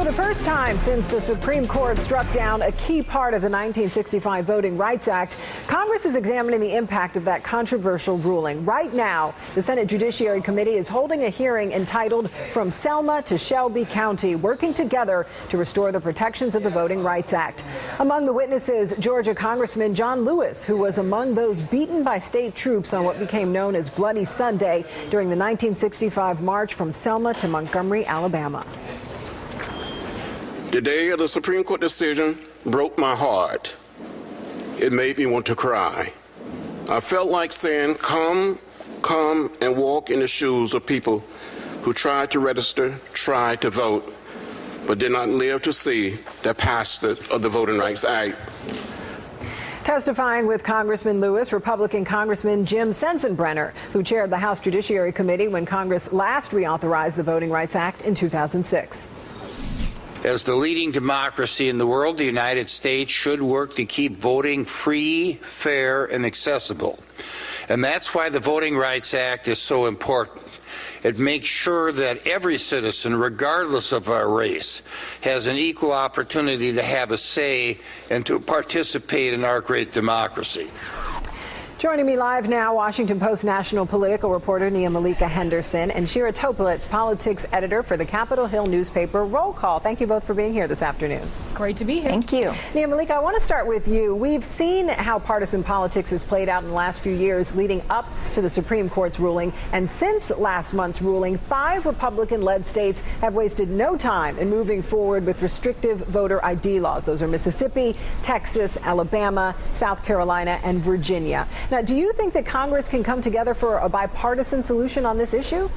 For the first time since the Supreme Court struck down a key part of the 1965 Voting Rights Act, Congress is examining the impact of that controversial ruling. Right now, the Senate Judiciary Committee is holding a hearing entitled From Selma to Shelby County, Working Together to Restore the Protections of the Voting Rights Act. Among the witnesses, Georgia Congressman John Lewis, who was among those beaten by state troops on what became known as Bloody Sunday during the 1965 march from Selma to Montgomery, Alabama. The day of the Supreme Court decision broke my heart. It made me want to cry. I felt like saying, come and walk in the shoes of people who tried to register, tried to vote, but did not live to see the passage of the Voting Rights Act. Testifying with Congressman Lewis, Republican Congressman Jim Sensenbrenner, who chaired the House Judiciary Committee when Congress last reauthorized the Voting Rights Act in 2006. As the leading democracy in the world, the United States should work to keep voting free, fair, and accessible. And that's why the Voting Rights Act is so important. It makes sure that every citizen, regardless of our race, has an equal opportunity to have a say and to participate in our great democracy. Joining me live now, Washington Post national political reporter Nia Malika Henderson and Shira Toplitz, politics editor for the Capitol Hill newspaper. Roll call. Thank you both for being here this afternoon. Great to be here. Thank you. Nia Malika, I want to start with you. We've seen how partisan politics has played out in the last few years leading up to the Supreme Court's ruling. And since last month's ruling, 5 Republican-led states have wasted no time in moving forward with restrictive voter ID laws. Those are Mississippi, Texas, Alabama, South Carolina, and Virginia. Now, do you think that Congress can come together for a bipartisan solution on this issue?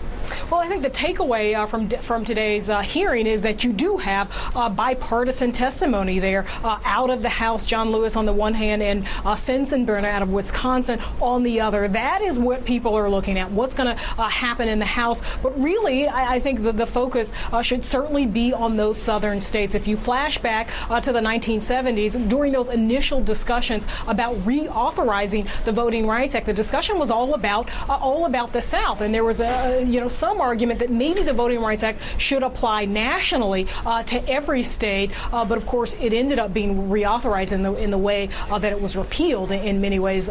Well, I think the takeaway from today's hearing is that you do have bipartisan testimony there out of the House. John Lewis on the one hand and Sensenbrenner out of Wisconsin on the other. That is what people are looking at, what's going to happen in the House. But really, I think the focus should certainly be on those southern states. If you flash back to the 1970s, during those initial discussions about reauthorizing the Voting Rights Act, the discussion was all about the South, and there was some argument that maybe the Voting Rights Act should apply nationally to every state, but of course it ended up being reauthorized in the way that it was repealed in many ways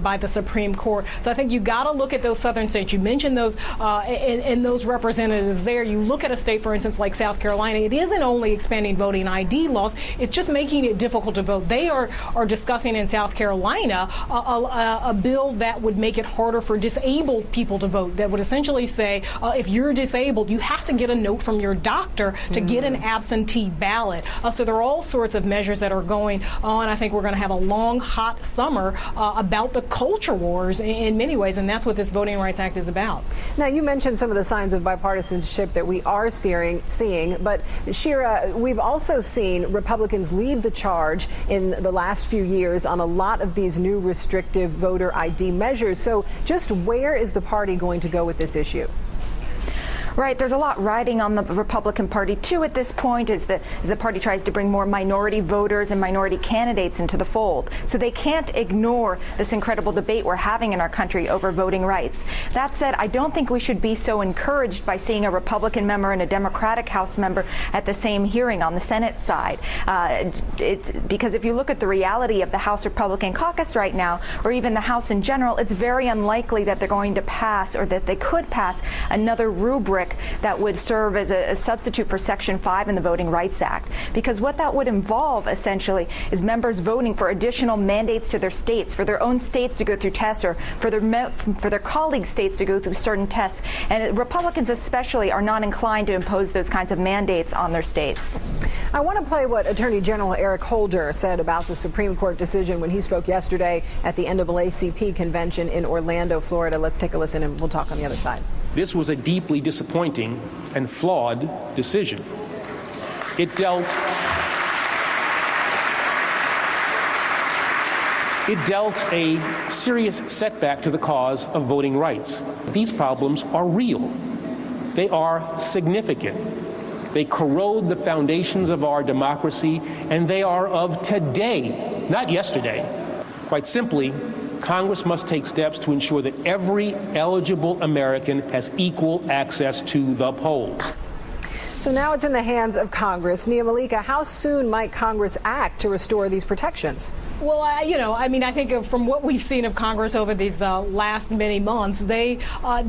by the Supreme Court. So I think you got to look at those southern states. You mentioned those and those representatives there. You look at a state, for instance, like South Carolina. It isn't only expanding voting ID laws; it's just making it difficult to vote. They are discussing in South Carolina a bill that would make it harder for disabled people to vote. That would essentially say if you're disabled, you have to get a note from your doctor to get an absentee ballot. So there are all sorts of measures that are going on. I think we're going to have a long, hot summer about the culture wars in many ways, and that's what this Voting Rights Act is about. Now, you mentioned some of the signs of bipartisanship that we are seeing, but Shira, we've also seen Republicans lead the charge in the last few years on a lot of these new restrictive voter ID measures. So just where is the party going to go with this issue? Right. There's a lot riding on the Republican Party, too, at this point, as the party tries to bring more minority voters and minority candidates into the fold. So they can't ignore this incredible debate we're having in our country over voting rights. That said, I don't think we should be so encouraged by seeing a Republican member and a Democratic House member at the same hearing on the Senate side. It's because if you look at the reality of the House Republican caucus right now, or even the House in general, it's very unlikely that they're going to pass, or that they could pass, another rubric that would serve as a substitute for Section 5 in the Voting Rights Act. Because what that would involve, essentially, is members voting for additional mandates to their states, for their own states to go through tests, or for their colleagues' states to go through certain tests. And Republicans especially are not inclined to impose those kinds of mandates on their states. I want to play what Attorney General Eric Holder said about the Supreme Court decision when he spoke yesterday at the NAACP convention in Orlando, Florida. Let's take a listen and we'll talk on the other side. This was a deeply disappointing and flawed decision. It dealt a serious setback to the cause of voting rights. These problems are real. They are significant. They corrode the foundations of our democracy, and they are of today, not yesterday. Quite simply, Congress must take steps to ensure that every eligible American has equal access to the polls. So now it's in the hands of Congress. Nia Malika, how soon might Congress act to restore these protections? Well, I think from what we've seen of Congress over these last many months, they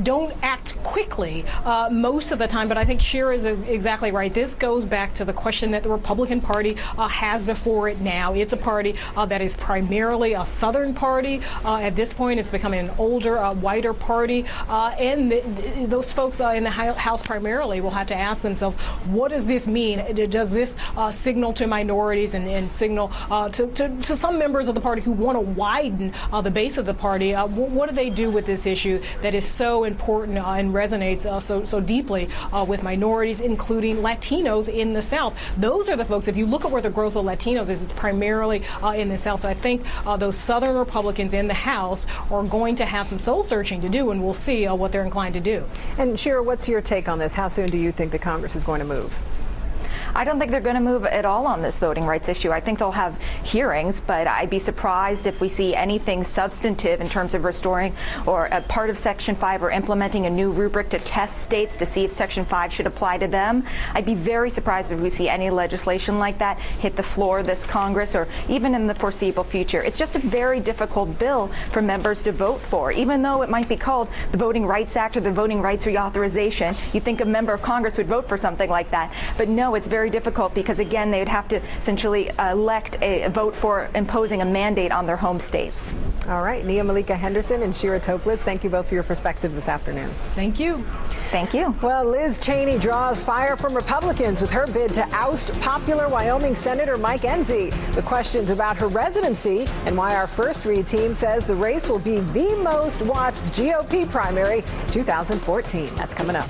don't act quickly most of the time. But I think Shira is exactly right. This goes back to the question that the Republican Party has before it now. It's a party that is primarily a Southern party. At this point, it's becoming an older, whiter party. And those folks in the House primarily will have to ask themselves, what does this mean? Does this signal to minorities and signal to some members of the party who want to widen the base of the party? What do they do with this issue that is so important and resonates so deeply with minorities, including Latinos in the South? Those are the folks, if you look at where the growth of Latinos is, it's primarily in the South. So I think those Southern Republicans in the House are going to have some soul searching to do, and we'll see what they're inclined to do. And Shira, what's your take on this? How soon do you think the Congress is going to move? I don't think they're going to move at all on this voting rights issue. I think they'll have hearings, but I'd be surprised if we see anything substantive in terms of restoring or a part of Section 5 or implementing a new rubric to test states to see if Section 5 should apply to them. I'd be very surprised if we see any legislation like that hit the floor of this Congress or even in the foreseeable future. It's just a very difficult bill for members to vote for. Even though it might be called the Voting Rights Act or the Voting Rights Reauthorization, you'd think a member of Congress would vote for something like that. But no, it's very difficult because, again, they would have to essentially elect a vote for imposing a mandate on their home states. All right. Nia Malika Henderson and Shira Toplitz, thank you both for your perspective this afternoon. Thank you. Thank you. Well, Liz Cheney draws fire from Republicans with her bid to oust popular Wyoming Senator Mike Enzi. The questions about her residency and why our First Read team says the race will be the most watched GOP primary 2014. That's coming up.